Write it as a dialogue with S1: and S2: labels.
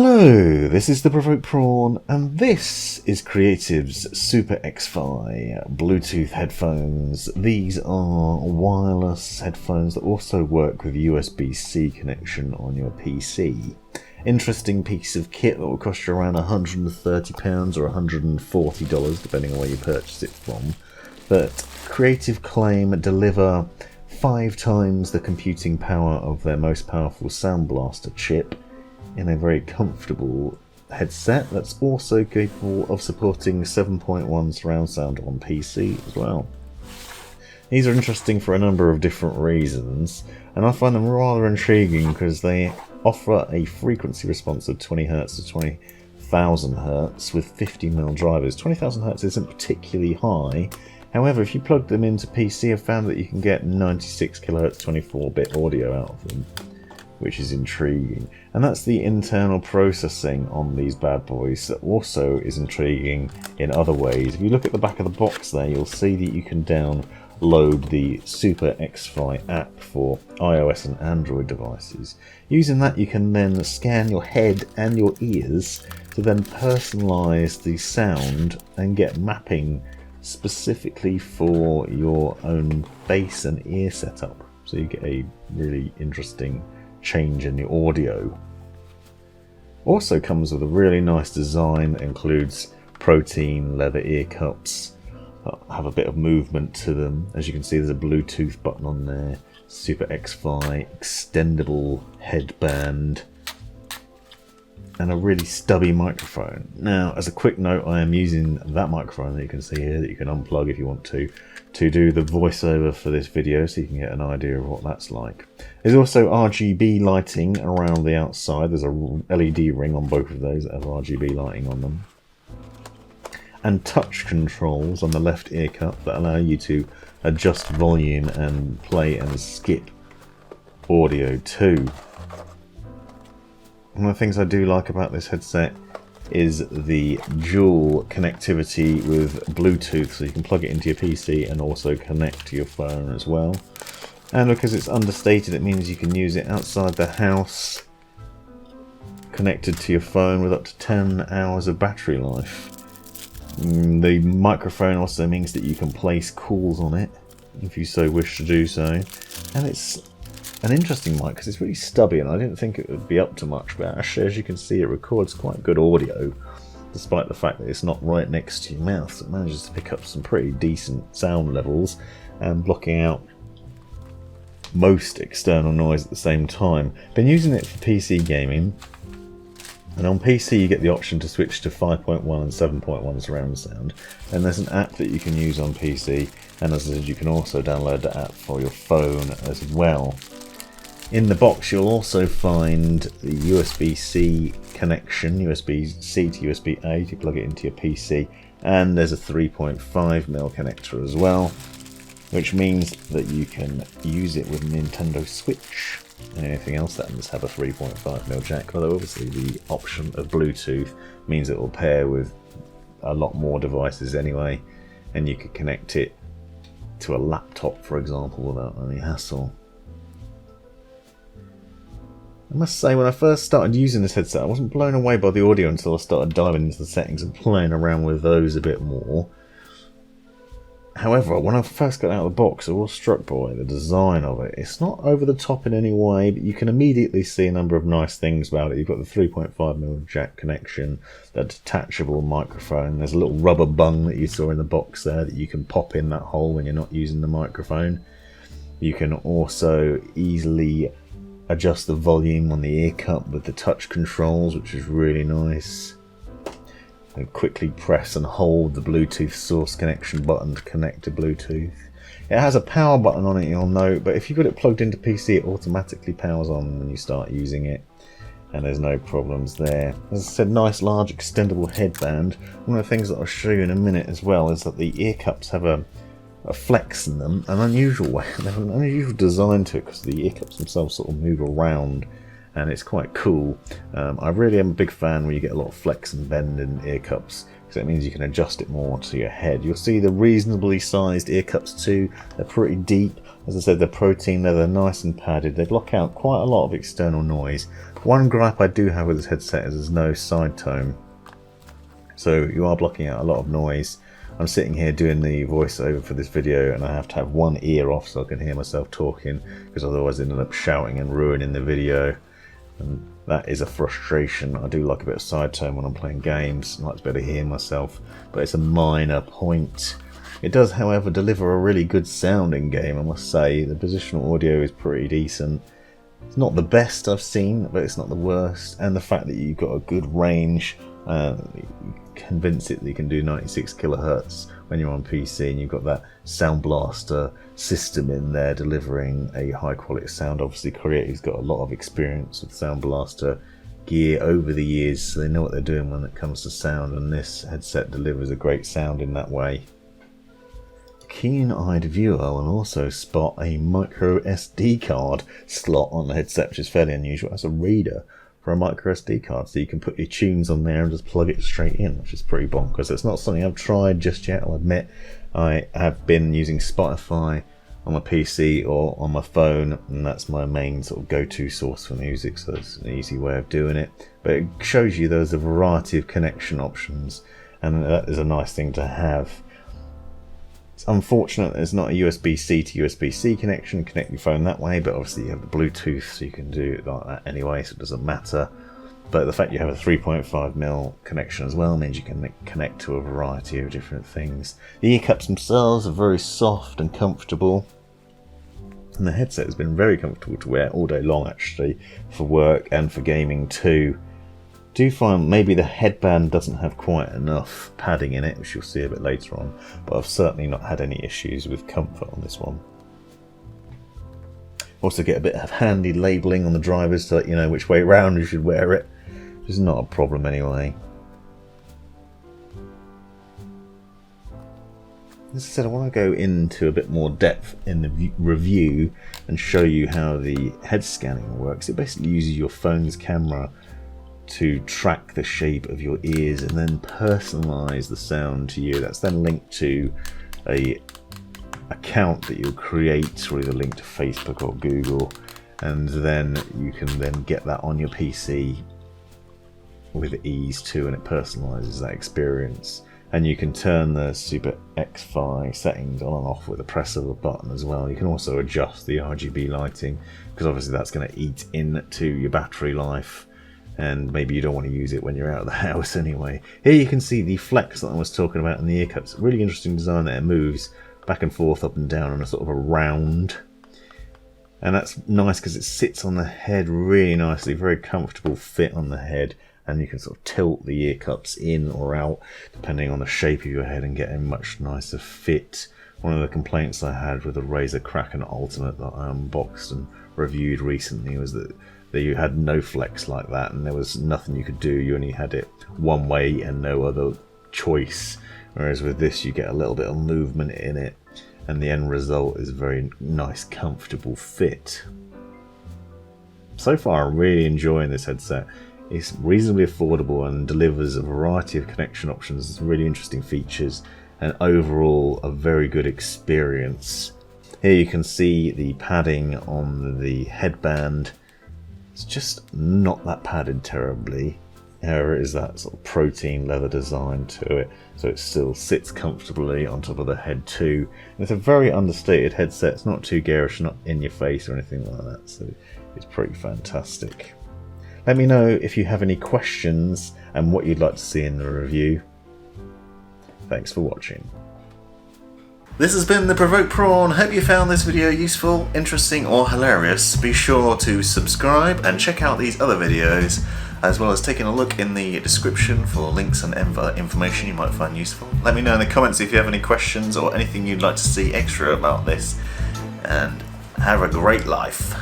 S1: Hello, this is the Provoked Prawn, and this is Creative's Super X-Fi Bluetooth headphones. These are wireless headphones that also work with USB-C connection on your PC. Interesting piece of kit that will cost you around £130 or $140 depending on where you purchase it from. But Creative claim deliver 5 times the computing power of their most powerful Sound Blaster chip in a very comfortable headset that's also capable of supporting 7.1 surround sound on PC as well. These are interesting for a number of different reasons, and I find them rather intriguing because they offer a frequency response of 20Hz to 20,000 Hz with 50mm drivers. 20,000 Hz isn't particularly high. However, if you plug them into PC, I've found that you can get 96 kHz 24-bit audio out of them, which is intriguing. And that's the internal processing on these bad boys that also is intriguing in other ways. If you look at the back of the box there, you'll see that you can download the Super X-Fi app for iOS and Android devices. Using that, you can then scan your head and your ears to then personalize the sound and get mapping specifically for your own face and ear setup. So you get a really interesting change in the audio. Also comes with a really nice design that includes protein leather ear cups that have a bit of movement to them. As you can see, there's a Bluetooth button on there, Super X-Fi extendable headband, and a really stubby microphone. Now, as a quick note, I am using that microphone that you can see here that you can unplug if you want to do the voiceover for this video, so you can get an idea of what that's like. There's also RGB lighting around the outside. There's a LED ring on both of those that have RGB lighting on them. And touch controls on the left ear cup that allow you to adjust volume and play and skip audio too. One of the things I do like about this headset is the dual connectivity with Bluetooth, so you can plug it into your PC and also connect to your phone as well. And because it's understated, it means you can use it outside the house connected to your phone with up to 10 hours of battery life. The microphone also means that you can place calls on it if you so wish to do so, and it's an interesting mic because it's really stubby and I didn't think it would be up to much, but actually, as you can see, it records quite good audio despite the fact that it's not right next to your mouth, so it manages to pick up some pretty decent sound levels and blocking out most external noise at the same time. Been using it for PC gaming, and on PC you get the option to switch to 5.1 and 7.1 surround sound, and there's an app that you can use on PC, and as I said, you can also download the app for your phone as well. In the box you'll also find the USB-C connection, USB-C to USB-A to plug it into your PC, and there's a 3.5mm connector as well, which means that you can use it with Nintendo Switch and anything else that does have a 3.5mm jack, although obviously the option of Bluetooth means it will pair with a lot more devices anyway, and you could connect it to a laptop, for example, without any hassle. I must say, when I first started using this headset, I wasn't blown away by the audio until I started diving into the settings and playing around with those a bit more. However, when I first got out of the box, I was struck by the design of it. It's not over the top in any way, but you can immediately see a number of nice things about it. You've got the 3.5mm jack connection, the detachable microphone. There's a little rubber bung that you saw in the box there that you can pop in that hole when you're not using the microphone. You can also easily adjust the volume on the ear cup with the touch controls, which is really nice. And quickly press and hold the Bluetooth source connection button to connect to Bluetooth. It has a power button on it, you'll note, but if you've got it plugged into PC, it automatically powers on when you start using it, and there's no problems there. As I said, nice large extendable headband. One of the things that I'll show you in a minute as well is that the ear cups have a flex in them, an unusual way. They have an unusual design to it because the ear cups themselves sort of move around, and it's quite cool. I really am a big fan when you get a lot of flex and bend in ear cups, because it means you can adjust it more to your head. You'll see the reasonably sized ear cups too. They're pretty deep. As I said, they're protein leather, nice and padded. They block out quite a lot of external noise. One gripe I do have with this headset is there's no side tone, so you are blocking out a lot of noise. I'm sitting here doing the voiceover for this video and I have to have one ear off so I can hear myself talking, because otherwise I end up shouting and ruining the video, and that is a frustration. I do like a bit of side tone when I'm playing games. I like to be able to hear myself, but it's a minor point. It does, however, deliver a really good sounding game, I must say. The positional audio is pretty decent. It's not the best I've seen, but it's not the worst. And the fact that you've got a good range, convince it that you can do 96 kilohertz when you're on PC, and you've got that Sound Blaster system in there delivering a high quality sound. Obviously, Creative's got a lot of experience with Sound Blaster gear over the years, so they know what they're doing when it comes to sound, and this headset delivers a great sound in that way. Keen-eyed viewer will also spot a microSD card slot on the headset, which is fairly unusual. As a reader for a microSD card, so you can put your tunes on there and just plug it straight in, which is pretty bonkers. It's not something I've tried just yet, I'll admit. I have been using Spotify on my PC or on my phone, and that's my main sort of go-to source for music, so it's an easy way of doing it. But it shows you there's a variety of connection options, and that is a nice thing to have. It's unfortunate there's not a USB-C to USB-C connection. Connect your phone that way, but obviously you have the Bluetooth, so you can do it like that anyway, so it doesn't matter. But the fact you have a 3.5mm connection as well means you can connect to a variety of different things. The earcups themselves are very soft and comfortable, and the headset has been very comfortable to wear all day long, actually, for work and for gaming too. I do find maybe the headband doesn't have quite enough padding in it, which you'll see a bit later on, but I've certainly not had any issues with comfort on this one. Also get a bit of handy labelling on the drivers so that you know which way round you should wear it, which is not a problem anyway. As I said, I want to go into a bit more depth in the review and show you how the head scanning works. It basically uses your phone's camera to track the shape of your ears and then personalize the sound to you. That's then linked to a account that you'll create, or either linked to Facebook or Google, and then you can then get that on your PC with ease too, and it personalizes that experience. And you can turn the Super XFI settings on and off with a press of a button as well. You can also adjust the RGB lighting, because obviously that's going to eat into your battery life, and maybe you don't want to use it when you're out of the house anyway. Here you can see the flex that I was talking about in the earcups. Really interesting design that it moves back and forth, up and down on a sort of a round. And that's nice because it sits on the head really nicely, very comfortable fit on the head, and you can sort of tilt the earcups in or out depending on the shape of your head and get a much nicer fit. One of the complaints I had with the Razer Kraken Ultimate that I unboxed and reviewed recently was that you had no flex like that, and there was nothing you could do. You only had it one way and no other choice, whereas with this you get a little bit of movement in it, and the end result is a very nice comfortable fit. So far I'm really enjoying this headset. It's reasonably affordable and delivers a variety of connection options, really interesting features, and overall a very good experience. Here you can see the padding on the headband. It's just not that padded terribly. However, it is that sort of protein leather design to it, so it still sits comfortably on top of the head too. And it's a very understated headset. It's not too garish, not in your face or anything like that, so it's pretty fantastic. Let me know if you have any questions and what you'd like to see in the review. Thanks for watching. This has been the Provoked Prawn. Hope you found this video useful, interesting or hilarious. Be sure to subscribe and check out these other videos, as well as taking a look in the description for links and other information you might find useful. Let me know in the comments if you have any questions or anything you'd like to see extra about this, and have a great life.